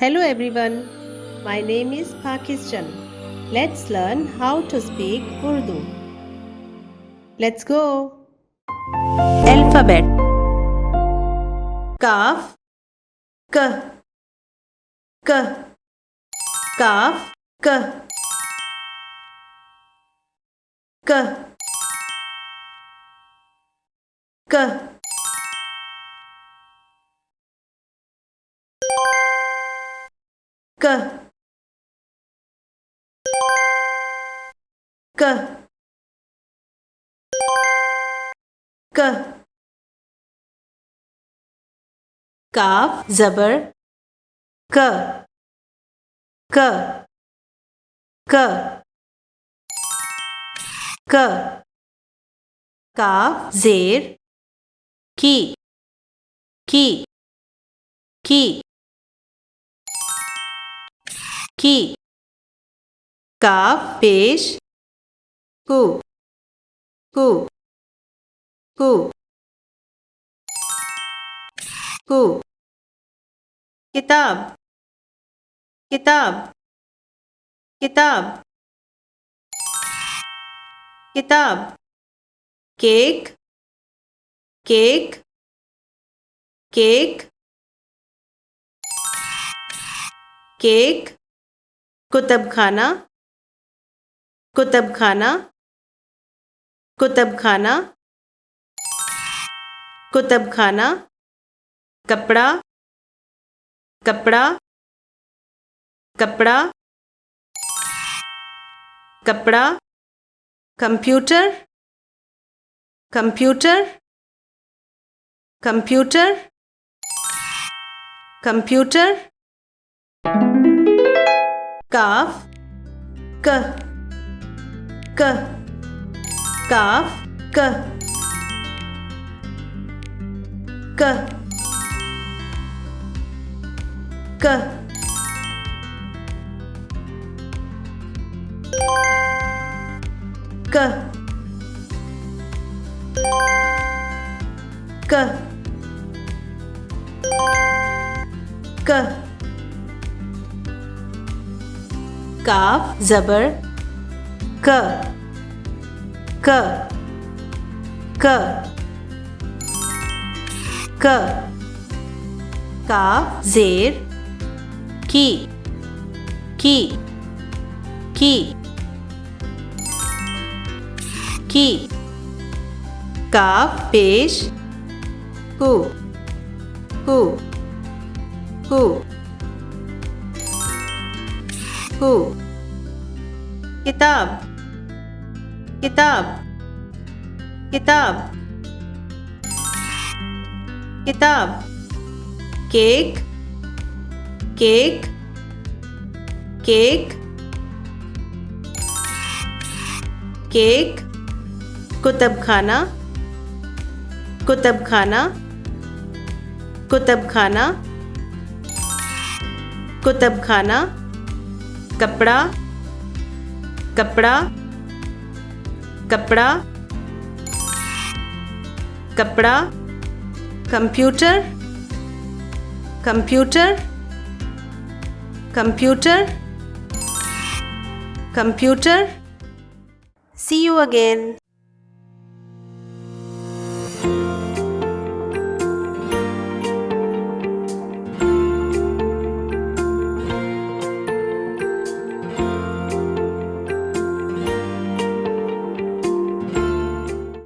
Hello everyone, my name is Pakistan. Let's learn how to speak Urdu. Let's go. Alphabet. Kaaf, K, K, Kaaf, K, K, K, K, K, K. Kaaf zabar K, K, K, K. Kaaf zer ki, ki, ki, ki. Kaaf pesh ku, ku, ku, ku. Kitab, kitab, kitab, kitab. Cake, cake, cake, cake. कुतब खाना, कुतब खाना, कुतब खाना, कुतब खाना. कपड़ा, कपड़ा, कपड़ा, कपड़ा. Computer, computer, computer, computer. काफ क, क, काफ क, क, क. क, क, क. काफ जबर क, क, क, क. काफ जेर की, की, की, की. काफ पेश कु, कु, कु, कु. किताब, किताब, किताब, किताब. Cake, cake, cake, cake. कुतब खाना, कुतब खाना, कुतब खाना, कुतब खाना. कपड़ा, कपड़ा, कपड़ा, कपड़ा. Computer, computer, computer, computer. See you again.